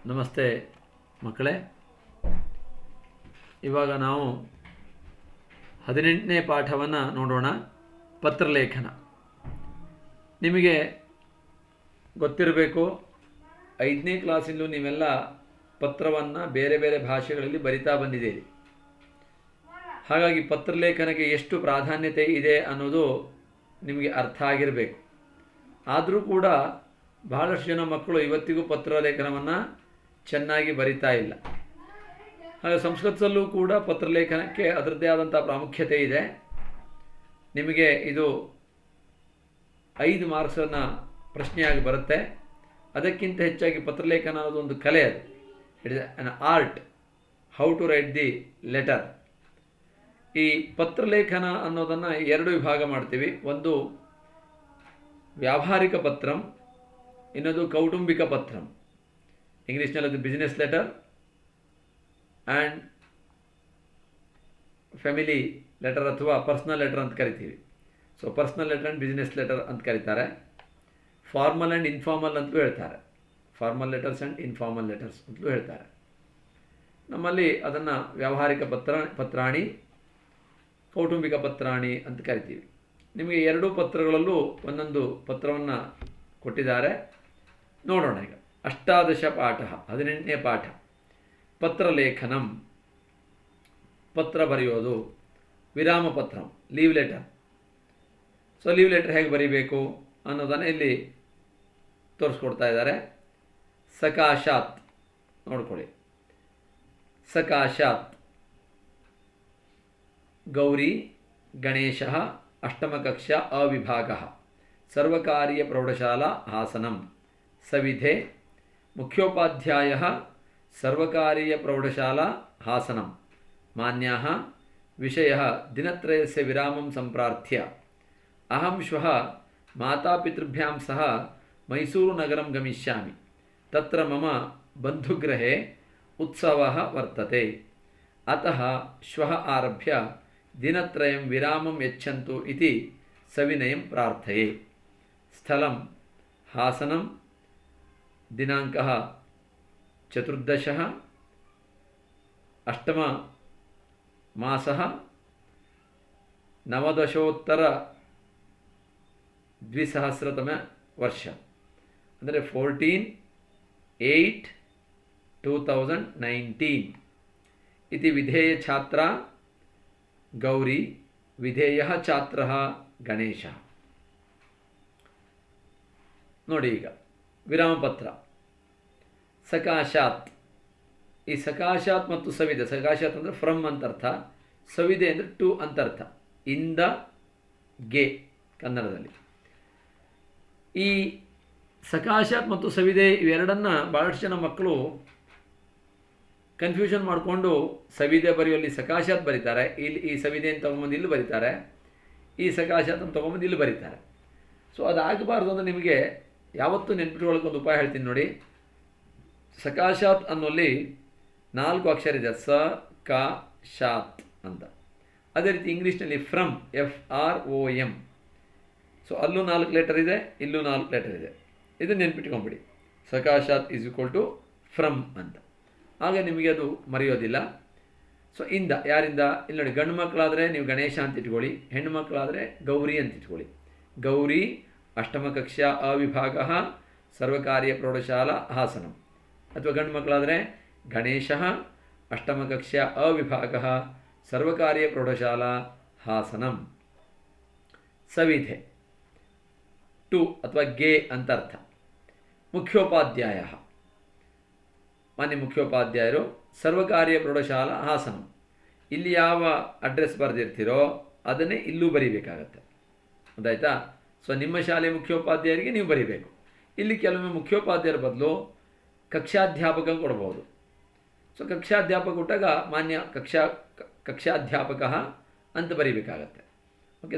ನಮಸ್ತೆ ಮಕ್ಕಳೇ. ಇವಾಗ ನಾವು 18ನೇ ಪಾಠವನ್ನು ನೋಡೋಣ. ಪತ್ರಲೇಖನ. ನಿಮಗೆ ಗೊತ್ತಿರಬೇಕು, 5ನೇ ಕ್ಲಾಸಿಂದಲೂ ನೀವೆಲ್ಲ ಪತ್ರವನ್ನು ಬೇರೆ ಬೇರೆ ಭಾಷೆಗಳಲ್ಲಿ ಬರಿತಾ ಬಂದಿದ್ದೀರಿ. ಹಾಗಾಗಿ ಪತ್ರಲೇಖನಕ್ಕೆ ಎಷ್ಟು ಪ್ರಾಧಾನ್ಯತೆ ಇದೆ ಅನ್ನೋದು ನಿಮಗೆ ಅರ್ಥ ಆಗಿರಬೇಕು. ಆದರೂ ಕೂಡ ಬಹಳಷ್ಟು ಜನ ಮಕ್ಕಳು ಇವತ್ತಿಗೂ ಪತ್ರಲೇಖನವನ್ನು ಚೆನ್ನಾಗಿ ಬರಿತಾ ಇಲ್ಲ. ಹಾಗೆ ಸಂಸ್ಕೃತದಲ್ಲೂ ಕೂಡ ಪತ್ರಲೇಖನಕ್ಕೆ ಅದರದ್ದೇ ಆದಂಥ ಪ್ರಾಮುಖ್ಯತೆ ಇದೆ. ನಿಮಗೆ ಇದು 5 ಮಾರ್ಕ್ಸನ್ನು ಪ್ರಶ್ನೆಯಾಗಿ ಬರುತ್ತೆ. ಅದಕ್ಕಿಂತ ಹೆಚ್ಚಾಗಿ ಪತ್ರಲೇಖನ ಅನ್ನೋದು ಒಂದು ಕಲೆ. ಅದು it is an art, how to write the letter. ಈ ಪತ್ರಲೇಖನ ಅನ್ನೋದನ್ನು 2 ವಿಭಾಗ ಮಾಡ್ತೀವಿ. ಒಂದು ವ್ಯಾವಹಾರಿಕ ಪತ್ರಂ, ಇನ್ನೊಂದು ಕೌಟುಂಬಿಕ ಪತ್ರಂ. ಇಂಗ್ಲೀಷ್ನಲ್ಲಿ ಅದು business letter and family letter ಅಥವಾ ಪರ್ಸ್ನಲ್ ಲೆಟರ್ ಅಂತ ಕರಿತೀವಿ. So personal letter and business letter ಅಂತ ಕರೀತಾರೆ. ಫಾರ್ಮಲ್ ಆ್ಯಂಡ್ ಇನ್ಫಾರ್ಮಲ್ ಅಂತಲೂ ಹೇಳ್ತಾರೆ. Formal letters and informal letters ಅಂತಲೂ ಹೇಳ್ತಾರೆ. ನಮ್ಮಲ್ಲಿ ಅದನ್ನು ವ್ಯಾವಹಾರಿಕ ಪತ್ರಾಣಿ, ಕೌಟುಂಬಿಕ ಪತ್ರಾಣಿ ಅಂತ ಕರಿತೀವಿ. ನಿಮಗೆ 2 ಪತ್ರಗಳಲ್ಲೂ ಒಂದೊಂದು ಪತ್ರವನ್ನು ಕೊಟ್ಟಿದ್ದಾರೆ. ನೋಡೋಣ ಈಗ. 18 ಪಾಠ, 18ನೇ ಪಾಠ. ಪತ್ರಲೇಖನಂ, ಪತ್ರ ಬರೆಯೋದು. ವಿರಾಮ ಪತ್ರಂ, leave letter. So leave letter ಹೇಗೆ ಬರೀಬೇಕು ಅನ್ನೋದನ್ನು ಇಲ್ಲಿ ತೋರಿಸ್ಕೊಡ್ತಾ ಇದ್ದಾರೆ. ಸಕಾಶಾತ್ ನೋಡ್ಕೊಳ್ಳಿ. ಸಕಾಶಾತ್ ಗೌರಿ ಗಣೇಶ ಅಷ್ಟಮಕಕ್ಷಾ ಅವಿಭಾಗ ಸರ್ವಕಾರೀಯ ಪ್ರೌಢಶಾಲಾ ಹಾಸನಂ ಸವಿಧೆ ಮುಖ್ಯೋಪಾಧ್ಯಾಯ ಸರ್ವಕಾರೀಯ ಪ್ರೌಢಶಾಲಾ ಹಾಸನಂ ಮಾನ್ಯಾಃ ವಿಷಯಃ ದಿನತ್ರಯಸ್ಯ ವಿರಾಮಂ ಸಂಪ್ರಾರ್ಥ್ಯ ಅಹಂ ಶ್ವಃ ಮಾತಾಪಿತೃಭ್ಯಾಂ ಸಹ ಮೈಸೂರುನಗರಂ ಗಮಿಷ್ಯಾಮಿ. ತತ್ರ ಮಮ ಬಂಧುಗೃಹೇ ಉತ್ಸವಃ ವರ್ತತೆ. ಅತಃ ಶ್ವಃ ಆರಭ್ಯ ದಿನತ್ರಯಂ ವಿರಾಮಂ ಯಚ್ಚಂತು ಇತಿ ಸವಿನಯಂ ಪ್ರಾರ್ಥಯೇ. ಸ್ಥಳಂ ಹಾಸನಂ, ದಿನಾಂಕಃ 14 ಅಷ್ಟಮ ಮಾಸಃ 1920 ವರ್ಷ, ಅಂದರೆ 14/8/2019 ಇತಿ ವಿಧೇಯ ಛಾತ್ರ ಗೌರಿ, ವಿಧೇಯ ಛಾತ್ರ ಗಣೇಶ. ನೋಡಿ ಈಗ ವಿರಾಮಪತ್ರ. ಸಕಾಶಾತ್. ಈ ಸಕಾಶಾತ್ ಮತ್ತು ಸವಿದೆ. ಸಕಾಶಾತ್ ಅಂದರೆ ಫ್ರಮ್ ಅಂತ ಅರ್ಥ, ಸವಿದೆ ಅಂದರೆ ಟು ಅಂತ ಅರ್ಥ. ಇಂದ ಗೆ ಕನ್ನಡದಲ್ಲಿ. ಈ ಸಕಾಶಾತ್ ಮತ್ತು ಸವಿದೆ ಇವೆರಡನ್ನು ಭಾಳಷ್ಟು ಜನ ಮಕ್ಕಳು ಕನ್ಫ್ಯೂಷನ್ ಮಾಡಿಕೊಂಡು ಸವಿದೆ ಬರೆಯುವಲ್ಲಿ ಸಕಾಶಾತ್ ಬರೀತಾರೆ, ಇಲ್ಲಿ ಈ ಸವಿದೆ ಅಂತ ತೊಗೊಂಬಂದು ಇಲ್ಲಿ ಬರೀತಾರೆ, ಈ ಸಕಾಶಾತ್ ಅಂತ ತೊಗೊಂಬಂದು ಇಲ್ಲಿ ಬರೀತಾರೆ. ಸೊ ಅದಾಗಬಾರ್ದು ಅಂದರೆ ನಿಮಗೆ ಯಾವತ್ತೂ ನೆನ್ಪಿಟ್ಕೊಳ್ಳೋಕೆ ಒಂದು ಉಪಾಯ ಹೇಳ್ತೀನಿ ನೋಡಿ. ಸಕಾಶಾತ್ ಅನ್ನೋಲ್ಲಿ 4 ಅಕ್ಷರ ಇದೆ, ಸ ಕ ಶಾತ್ ಅಂತ. ಅದೇ ರೀತಿ ಇಂಗ್ಲೀಷ್ನಲ್ಲಿ ಫ್ರಮ್, FROM. ಸೊ ಅಲ್ಲೂ 4 ಲೆಟರ್ ಇದೆ, ಇಲ್ಲೂ 4 ಲೆಟರ್ ಇದೆ. ಇದನ್ನು ನೆನ್ಪಿಟ್ಕೊಂಬಿಡಿ. ಸಕಾಶಾತ್ ಈಸ್ ಈಕ್ವಲ್ ಟು ಫ್ರಮ್ ಅಂತ. ಆಗ ನಿಮಗೆ ಅದು ಮರೆಯೋದಿಲ್ಲ. ಸೊ ಇಂದ, ಯಾರಿಂದ? ಇಲ್ಲಿ ನೋಡಿ, ಗಂಡು ಮಕ್ಕಳಾದರೆ ನೀವು ಗಣೇಶ ಅಂತ ಇಟ್ಕೊಳ್ಳಿ, ಹೆಣ್ಣು ಮಕ್ಕಳಾದರೆ ಗೌರಿ ಅಂತ ಇಟ್ಕೊಳ್ಳಿ. ಗೌರಿ ಅಷ್ಟಮ ಕಕ್ಷಾ ಅವಿಭಾಗ ಸರ್ವಕಾರೀಯ ಪ್ರೌಢಶಾಲಾ ಹಾಸನಂ. ಅಥವಾ ಗಂಡು ಮಕ್ಕಳಾದರೆ ಗಣೇಶ ಅಷ್ಟಮ ಕಕ್ಷಾ ಅವಿಭಾಗ ಸರ್ವಕಾರೀಯ ಪ್ರೌಢಶಾಲಾ ಹಾಸನಂ. ಸವಿಧೆ ಟು ಅಥವಾ ಗೆ ಅಂತ ಅರ್ಥ. ಮುಖ್ಯೋಪಾಧ್ಯಾಯ, ಮಾನ್ಯ ಮುಖ್ಯೋಪಾಧ್ಯಾಯರು ಸರ್ವಕಾರೀಯ ಪ್ರೌಢಶಾಲಾ ಹಾಸನಂ. ಇಲ್ಲಿ ಯಾವ ಅಡ್ರೆಸ್ ಬರೆದಿರ್ತೀರೋ ಅದನ್ನೇ ಇಲ್ಲೂ ಬರೀಬೇಕಾಗತ್ತೆ. ಗೊತ್ತಾಯ್ತಾ? ಸೊ ನಿಮ್ಮ ಶಾಲೆ ಮುಖ್ಯೋಪಾಧ್ಯಾಯರಿಗೆ ನೀವು ಬರೀಬೇಕು. ಇಲ್ಲಿ ಕೆಲವೊಮ್ಮೆ ಮುಖ್ಯೋಪಾಧ್ಯಾಯರ ಬದಲು ಕಕ್ಷಾಧ್ಯಾಪಕ ಕೊಡ್ಬೋದು. ಸೊ ಕಕ್ಷಾಧ್ಯಾಪಕ ಕೊಟ್ಟಾಗ ಮಾನ್ಯ ಕಕ್ಷಾಧ್ಯಾಪಕ ಅಂತ ಬರೀಬೇಕಾಗತ್ತೆ. ಓಕೆ.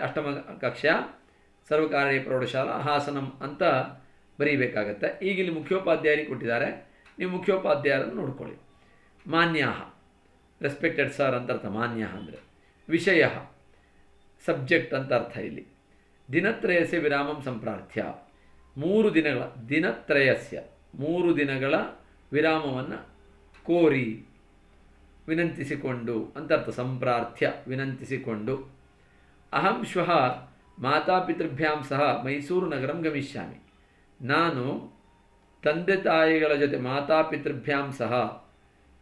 ಅಷ್ಟಮ ಕಕ್ಷಾ ಸರ್ವಕಾರೀಯ ಪ್ರೌಢಶಾಲಾ ಹಾಸನಂ ಅಂತ ಬರೀಬೇಕಾಗತ್ತೆ. ಈಗ ಇಲ್ಲಿ ಮುಖ್ಯೋಪಾಧ್ಯಾಯರಿಗೆ ಕೊಟ್ಟಿದ್ದಾರೆ, ನೀವು ಮುಖ್ಯೋಪಾಧ್ಯಾಯರನ್ನು ನೋಡ್ಕೊಳ್ಳಿ. ಮಾನ್ಯ ರೆಸ್ಪೆಕ್ಟೆಡ್ ಸರ್ ಅಂತ ಅರ್ಥ. ಮಾನ್ಯ ಅಂದರೆ ವಿಷಯ, ಸಬ್ಜೆಕ್ಟ್ ಅಂತ ಅರ್ಥ ಇಲ್ಲಿ. ದಿನತ್ರಯಸ್ಯ ವಿರಾಮಂ ಸಂಪ್ರಾರ್ಥ್ಯ. 3 ದಿನಗಳ ದಿನತ್ರಯಸ್ಯ 3 ದಿನಗಳ ವಿರಾಮವನ್ನು ಕೋರಿ ವಿನಂತಿಸಿಕೊಂಡು ಅಂತರ್ಥ. ಸಂಪ್ರಾರ್ಥ್ಯ ವಿನಂತಿಸಿಕೊಂಡು. ಅಹಂ ಶ್ವಃ ಮಾತಾಪಿತೃಭ್ಯಾಂ ಸಹ ಮೈಸೂರು ನಗರಂ ಗಮಿಷ್ಯಾಮಿ. ನಾನು ತಂದೆ ತಾಯಿಗಳ ಜೊತೆ ಮಾತಾಪಿತೃಭ್ಯಾಂ ಸಹ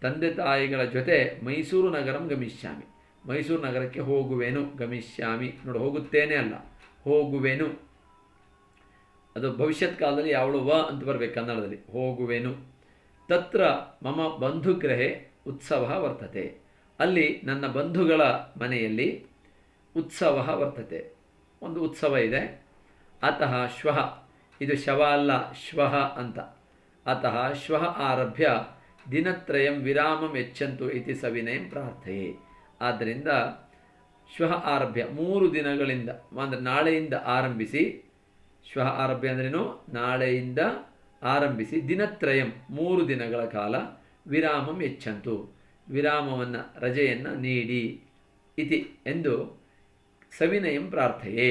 ತಂದೆ ತಾಯಿಗಳ ಜೊತೆ ಮೈಸೂರು ನಗರಂ ಗಮಿಷ್ಯಾಮಿ. ಮೈಸೂರು ನಗರಕ್ಕೆ ಹೋಗುವೆನು. ಗಮಿಷ್ಯಾಮಿ ನೋಡಿ, ಹೋಗುತ್ತೇನೆ ಅಲ್ಲ, ಹೋಗುವೆನು. ಅದು ಭವಿಷ್ಯತ್ ಕಾಲದಲ್ಲಿ ಯಾವಳು ವ ಅಂತ ಬರಬೇಕು ಕನ್ನಡದಲ್ಲಿ. ಹೋಗುವೆನು. ತತ್ರ ಮಮ ಬಂಧುಗೃಹೆ ಉತ್ಸವ ವರ್ತತೆ. ಅಲ್ಲಿ ನನ್ನ ಬಂಧುಗಳ ಮನೆಯಲ್ಲಿ ಉತ್ಸವ ವರ್ತತೆ, ಒಂದು ಉತ್ಸವ ಇದೆ. ಅತಃ ಶ್ವಃ, ಇದು ಶವ ಅಲ್ಲ, ಶ್ವಃ ಅಂತ. ಅತಃ ಶ್ವಃ ಆರಭ್ಯ ದಿನತ್ರಯಂ ವಿರಾಮಂ ಯಚ್ಚಂತು ಇತಿ ಸವಿನಯಂ ಪ್ರಾರ್ಥಯೆ. ಆದ್ದರಿಂದ ಶ್ವಃ ಆರಭ್ಯ 3 ದಿನಗಳಿಂದ, ಅಂದರೆ ನಾಳೆಯಿಂದ ಆರಂಭಿಸಿ. ಶ್ವಃ ಆರಭ್ಯ ಅಂದ್ರೇನು? ನಾಳೆಯಿಂದ ಆರಂಭಿಸಿ. ದಿನತ್ರಯಂ 3 ದಿನಗಳ ಕಾಲ ವಿರಾಮಂ ಯಚ್ಚಂತು, ವಿರಾಮವನ್ನು ರಜೆಯನ್ನು ನೀಡಿ. ಇತಿ ಎಂದು ಸವಿನಯಂ ಪ್ರಾರ್ಥಯೆ,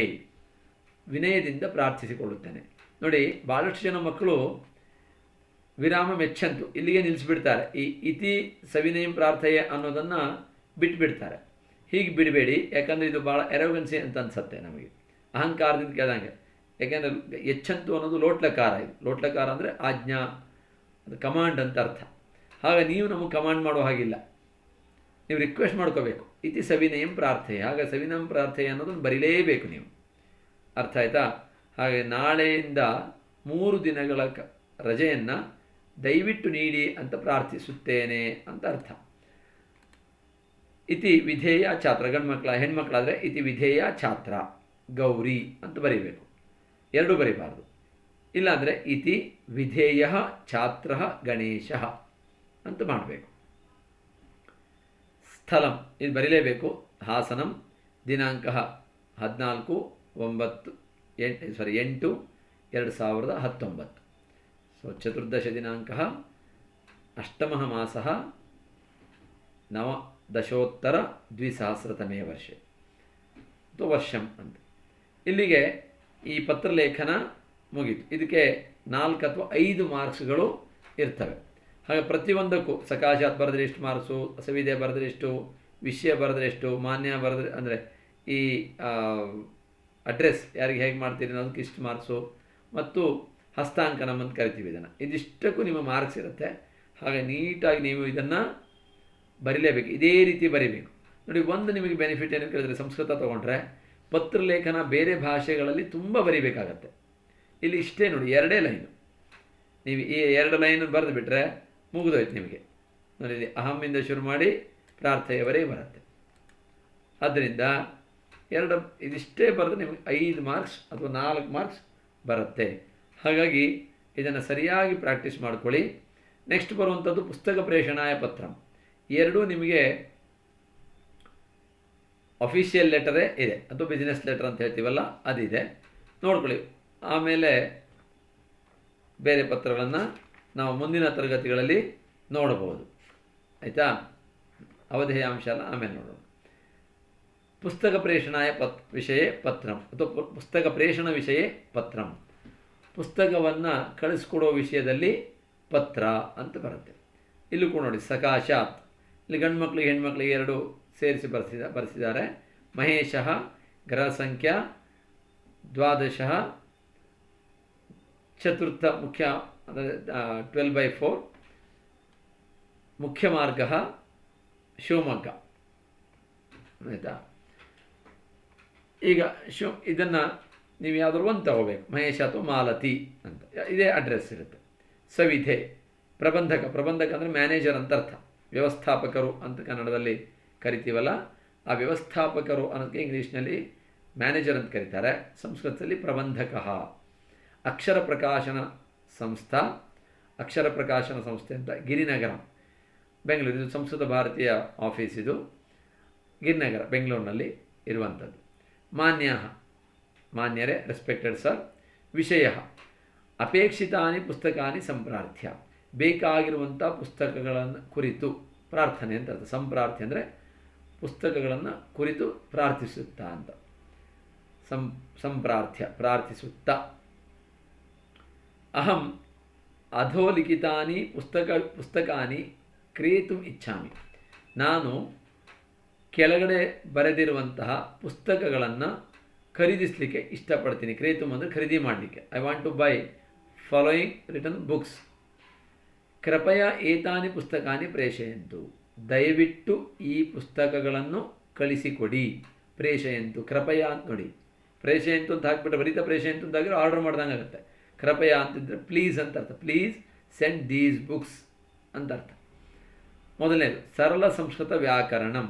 ವಿನಯದಿಂದ ಪ್ರಾರ್ಥಿಸಿಕೊಳ್ಳುತ್ತೇನೆ. ನೋಡಿ, ಭಾಳಷ್ಟು ಜನ ಮಕ್ಕಳು ವಿರಾಮ ಮೆಚ್ಚಂತು ಇಲ್ಲಿಗೆ ನಿಲ್ಲಿಸಿಬಿಡ್ತಾರೆ. ಈ ಇತಿ ಸವಿನಯಂ ಪ್ರಾರ್ಥಯೆ ಅನ್ನೋದನ್ನು ಬಿಟ್ಬಿಡ್ತಾರೆ. ಹೀಗೆ ಬಿಡಬೇಡಿ, ಯಾಕಂದರೆ ಇದು ಭಾಳ ಎರೋಗನ್ಸಿ ಅಂತ ಅನಿಸುತ್ತೆ ನಮಗೆ, ಅಹಂಕಾರದಿಂದ ಕೇಳಿದಂಗೆ. ಯಾಕೆಂದರೆ ಎಚ್ಚಂತು ಅನ್ನೋದು ಲೋಟ್ಲಕಾರ. ಇದು ಲೋಟ್ಲಕಾರ ಅಂದರೆ ಆಜ್ಞಾ, ಅದು ಕಮಾಂಡ್ ಅಂತ ಅರ್ಥ. ಹಾಗೆ ನೀವು ನಮಗೆ ಕಮಾಂಡ್ ಮಾಡೋ ಹಾಗಿಲ್ಲ, ನೀವು ರಿಕ್ವೆಸ್ಟ್ ಮಾಡ್ಕೋಬೇಕು. ಇತಿ ಸವಿನಯಂ ಪ್ರಾರ್ಥನೆ. ಹಾಗೆ ಸವಿನಯಂ ಪ್ರಾರ್ಥನೆ ಅನ್ನೋದನ್ನು ಬರೀಲೇಬೇಕು ನೀವು. ಅರ್ಥ ಆಯ್ತಾ? ಹಾಗೆ ನಾಳೆಯಿಂದ 3 ದಿನಗಳ ರಜೆಯನ್ನು ದಯವಿಟ್ಟು ನೀಡಿ ಅಂತ ಪ್ರಾರ್ಥಿಸುತ್ತೇನೆ ಅಂತ ಅರ್ಥ. ಇತಿ ವಿಧೇಯ ಛಾತ್ರ. ಹೆಣ್ಮಕ್ಳಾದರೆ ಇತಿ ವಿಧೇಯ ಛಾತ್ರ ಗೌರಿ ಅಂತ ಬರೀಬೇಕು, ಎರಡೂ ಬರೀಬಾರ್ದು. ಇಲ್ಲಾಂದರೆ ಇತಿ ವಿಧೇಯ ಛಾತ್ರ ಗಣೇಶ ಅಂತ ಮಾಡಬೇಕು. ಸ್ಥಳಂ ಇದು ಬರೀಲೇಬೇಕು. ಹಾಸನಂ. ದಿನಾಂಕ 14/8/2019. ಸೊ ಚತುರ್ದಶ ದಿನಾಂಕ 8ಮ ಮಾಸ 19-2000 ವರ್ಷೆ ಅಥವಾ ವರ್ಷಂ ಅಂತ. ಇಲ್ಲಿಗೆ ಈ ಪತ್ರಲೇಖನ ಮುಗೀತು. ಇದಕ್ಕೆ 4 ಅಥವಾ 5 ಮಾರ್ಕ್ಸ್ಗಳು ಇರ್ತವೆ. ಹಾಗೆ ಪ್ರತಿಯೊಂದಕ್ಕೂ ಸಕಾಶಾತ್ ಬರೆದ್ರೆ ಎಷ್ಟು ಮಾರ್ಕ್ಸು, ಸವಿದೆ ಬರೆದ್ರೆ ಎಷ್ಟು, ವಿಷಯ ಬರೆದ್ರೆ ಎಷ್ಟು, ಮಾನ್ಯ ಬರೆದ್ರೆ ಅಂದರೆ ಈ ಅಡ್ರೆಸ್ ಯಾರಿಗೆ ಹೇಗೆ ಮಾಡ್ತೀರಿ ಅನ್ನೋದಕ್ಕೆ ಇಷ್ಟು ಮಾರ್ಕ್ಸು, ಮತ್ತು ಹಸ್ತಾಂಕನಂ ಅಂತ ಕರಿತೀವಿ ಇದನ್ನು. ಇದಿಷ್ಟಕ್ಕೂ ನಿಮ್ಮ ಮಾರ್ಕ್ಸ್ ಇರುತ್ತೆ. ಹಾಗೆ ನೀಟಾಗಿ ನೀವು ಇದನ್ನು ಬರೀಲೇಬೇಕು, ಇದೇ ರೀತಿ ಬರೀಬೇಕು. ನೋಡಿ, ಒಂದು ನಿಮಗೆ ಬೆನಿಫಿಟ್ ಏನು ಕೇಳಿದ್ರೆ, ಸಂಸ್ಕೃತ ತೊಗೊಂಡ್ರೆ ಪತ್ರಲೇಖನ ಬೇರೆ ಭಾಷೆಗಳಲ್ಲಿ ತುಂಬ ಬರೀಬೇಕಾಗತ್ತೆ. ಇಲ್ಲಿ ಇಷ್ಟೇ ನೋಡಿ, 2 ಲೈನು. ನೀವು ಈ 2 ಲೈನ್ ಬರೆದು ಬಿಟ್ಟರೆ ಮುಗಿದೋಯ್ತು ನಿಮಗೆ. ನೋಡಿ, ಇಲ್ಲಿ ಅಹಮ್ಮಿಂದ ಶುರು ಮಾಡಿ ಪ್ರಾರ್ಥನೆಯವರೆಗೆ ಬರುತ್ತೆ. ಆದ್ದರಿಂದ ಇದಿಷ್ಟೇ ಬರೆದು ನಿಮಗೆ 5 ಮಾರ್ಕ್ಸ್ ಅಥವಾ 4 ಮಾರ್ಕ್ಸ್ ಬರುತ್ತೆ. ಹಾಗಾಗಿ ಇದನ್ನು ಸರಿಯಾಗಿ ಪ್ರಾಕ್ಟೀಸ್ ಮಾಡ್ಕೊಳ್ಳಿ. ನೆಕ್ಸ್ಟ್ ಬರುವಂಥದ್ದು ಪುಸ್ತಕ ಪ್ರೇಷಣಾಯ ಪತ್ರಂ. ಎರಡೂ ನಿಮಗೆ ಅಫಿಷಿಯಲ್ ಲೆಟರೇ ಇದೆ, ಅಥವಾ ಬಿಸ್ನೆಸ್ ಲೆಟರ್ ಅಂತ ಹೇಳ್ತೀವಲ್ಲ ಅದಿದೆ, ನೋಡ್ಕೊಳ್ಳಿ. ಆಮೇಲೆ ಬೇರೆ ಪತ್ರಗಳನ್ನು ನಾವು ಮುಂದಿನ ತರಗತಿಗಳಲ್ಲಿ ನೋಡಬಹುದು. ಆಯಿತಾ? ಅವಧೇಯಾಂಶ ಎಲ್ಲ ಆಮೇಲೆ ನೋಡೋಣ. ಪುಸ್ತಕ ಪ್ರೇಷಣಾಯ ವಿಷಯ ಪತ್ರಂ ಅಥವಾ ಪುಸ್ತಕ ಪ್ರೇಷಣ ವಿಷಯ ಪತ್ರಂ. ಪುಸ್ತಕವನ್ನು ಕಳಿಸ್ಕೊಡೋ ವಿಷಯದಲ್ಲಿ ಪತ್ರ ಅಂತ ಬರುತ್ತೆ. ಇಲ್ಲೂ ಕೂಡ ನೋಡಿ, ಸಕಾಶಾತ್. ಇಲ್ಲಿ ಗಂಡು ಮಕ್ಕಳಿಗೆ ಹೆಣ್ಮಕ್ಳಿಗೆ 2 ಸೇರಿಸಿ ಬರೆಸಿದ್ದಾರೆ. ಮಹೇಶಃ ಗ್ರಹ ಸಂಖ್ಯಾ 12 ಚತುರ್ಥ ಮುಖ್ಯ 12/4 ಮುಖ್ಯ ಮಾರ್ಗ ಶಿವಮೊಗ್ಗ. ಆಯಿತಾ? ಈಗ ಇದನ್ನು ನೀವು ಯಾವುದಾದ್ರು ಒಂದು ತಗೋಬೇಕು, ಮಹೇಶ ಅಥವಾ ಮಾಲತಿ ಅಂತ, ಇದೇ ಅಡ್ರೆಸ್ ಇರುತ್ತೆ. ಸವಿಧೆ ಪ್ರಬಂಧಕ ಅಂದರೆ ಮ್ಯಾನೇಜರ್ ಅಂತ ಅರ್ಥ, ವ್ಯವಸ್ಥಾಪಕರು ಅಂತ ಕನ್ನಡದಲ್ಲಿ ಕರಿತೀವಲ್ಲ, ಆ ವ್ಯವಸ್ಥಾಪಕರು ಅನ್ನೋದಕ್ಕೆ ಇಂಗ್ಲೀಷ್ನಲ್ಲಿ ಮ್ಯಾನೇಜರ್ ಅಂತ ಕರೀತಾರೆ, ಸಂಸ್ಕೃತದಲ್ಲಿ ಪ್ರಬಂಧಕ. ಅಕ್ಷರ ಪ್ರಕಾಶನ ಸಂಸ್ಥೆ ಅಂತ ಗಿರಿನಗರ ಬೆಂಗಳೂರು, ಇದು ಸಂಸ್ಕೃತ ಭಾರತೀಯ ಆಫೀಸ್, ಇದು ಗಿರಿನಗರ ಬೆಂಗಳೂರಿನಲ್ಲಿ ಇರುವಂಥದ್ದು. ಮಾನ್ಯರೇ, ರೆಸ್ಪೆಕ್ಟೆಡ್ ಸರ್. ವಿಷಯ ಅಪೇಕ್ಷಿತಾನಿ ಪುಸ್ತಕಾನಿ ಸಂಪ್ರಾರ್ಥ್ಯ. ಬೇಕಾಗಿರುವಂಥ ಪುಸ್ತಕಗಳನ್ನು ಕುರಿತು ಪ್ರಾರ್ಥನೆ ಅಂತ ಅರ್ಥ. ಸಂಪ್ರಾರ್ಥ್ಯ ಅಂದರೆ ಪುಸ್ತಕಗಳನ್ನು ಕುರಿತು ಪ್ರಾರ್ಥಿಸುತ್ತಾ ಅಂತ. ಸಂಪ್ರಾರ್ಥ್ಯ ಪ್ರಾರ್ಥಿಸುತ್ತಾ. ಅಹಂ ಅಧೋಲಿಖಿತಾನಿ ಪುಸ್ತಕಾನಿ ಕ್ರೇತುಂ ಇಚ್ಛಾಮಿ. ನಾನು ಕೆಳಗಡೆ ಬರೆದಿರುವಂತಹ ಪುಸ್ತಕಗಳನ್ನು ಖರೀದಿಸಲಿಕ್ಕೆ ಇಷ್ಟಪಡ್ತೀನಿ. ಕ್ರೇತುಂ ಅಂದರೆ ಖರೀದಿ ಮಾಡಲಿಕ್ಕೆ. I want to buy following written books. ಕೃಪಯ ಏತಾನಿ ಪುಸ್ತಕಾನಿ ಪ್ರೇಷಯಂತು. ದಯವಿಟ್ಟು ಈ ಪುಸ್ತಕಗಳನ್ನು ಕಳಿಸಿಕೊಡಿ. ಪ್ರೇಷಯಂತು, ಕೃಪಯ ಅಂತ ನೋಡಿ. ಪ್ರೇಷಯಂತು ಅಂತ ಹಾಕ್ಬಿಟ್ರೆ ಬರೀತಾ ಪ್ರೇಷಯಂತು ಅಂತಾಗಿರೋ ಆರ್ಡರ್ ಮಾಡ್ದಂಗೆ ಆಗುತ್ತೆ. ಕೃಪಯ ಅಂತಿದ್ರೆ ಪ್ಲೀಸ್ ಅಂತ ಅರ್ಥ. ಪ್ಲೀಸ್ ಸೆಂಡ್ ದೀಸ್ ಬುಕ್ಸ್ ಅಂತ ಅರ್ಥ. ಮೊದಲನೇದು ಸರಳ ಸಂಸ್ಕೃತ ವ್ಯಾಕರಣಂ,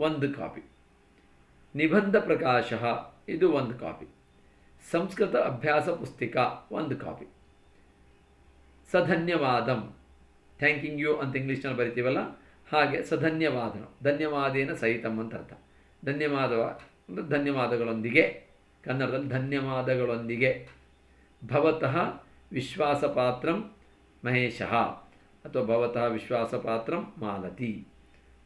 1 ಕಾಪಿ. ನಿಬಂಧ ಪ್ರಕಾಶ, ಇದು 1 ಕಾಪಿ. ಸಂಸ್ಕೃತ ಅಭ್ಯಾಸ ಪುಸ್ತಿಕಾ 1 ಕಾಪಿ. ಸಧನ್ಯವಾದಂ, ಥ್ಯಾಂಕಿಂಗ್ ಯು ಅಂತ ಇಂಗ್ಲೀಷ್ನಲ್ಲಿ ಬರಿತೀವಲ್ಲ ಹಾಗೆ ಸಧನ್ಯವಾದನ, ಧನ್ಯವಾದೇನ ಸಹಿತಂ ಅಂತ ಅರ್ಥ. ಧನ್ಯವಾದಗಳೊಂದಿಗೆ, ಕನ್ನಡದಲ್ಲಿ ಧನ್ಯವಾದಗಳೊಂದಿಗೆ. ಭವತಃ ವಿಶ್ವಾಸಪಾತ್ರಂ ಮಹೇಶಃ ಅಥವಾ ಭವತಃ ವಿಶ್ವಾಸಪಾತ್ರಂ ಮಾಲತಿ.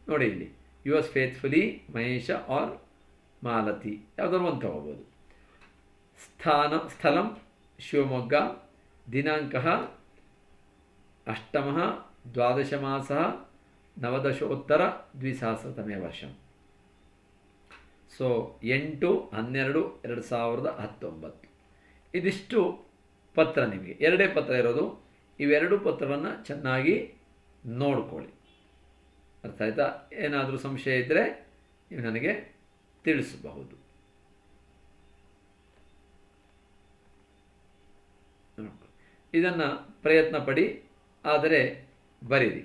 ನೋಡಿ ಇಲ್ಲಿ yours faithfully Mahesh or Malathi, ಯಾವುದಾದ್ರು ಒಂದು ತಗೋಬೋದು. ಸ್ಥಳಂ ಶಿವಮೊಗ್ಗ. ದಿನಾಂಕ 8ನೇ 12ನೇ ಮಾಸ 1920 ವರ್ಷ. ಸೊ 8/12/2019. ಇದಿಷ್ಟು ಪತ್ರ. ನಿಮಗೆ 2 ಪತ್ರ ಇರೋದು. ಇವೆರಡು ಪತ್ರವನ್ನು ಚೆನ್ನಾಗಿ ನೋಡ್ಕೊಳ್ಳಿ. ಅರ್ಥ ಆಯ್ತಾ? ಏನಾದರೂ ಸಂಶಯ ಇದ್ದರೆ ನೀವು ನನಗೆ ತಿಳಿಸಬಹುದು. ಇದನ್ನು ಪ್ರಯತ್ನ ಪಡಿ, ಆದರೆ ಬರೀರಿ.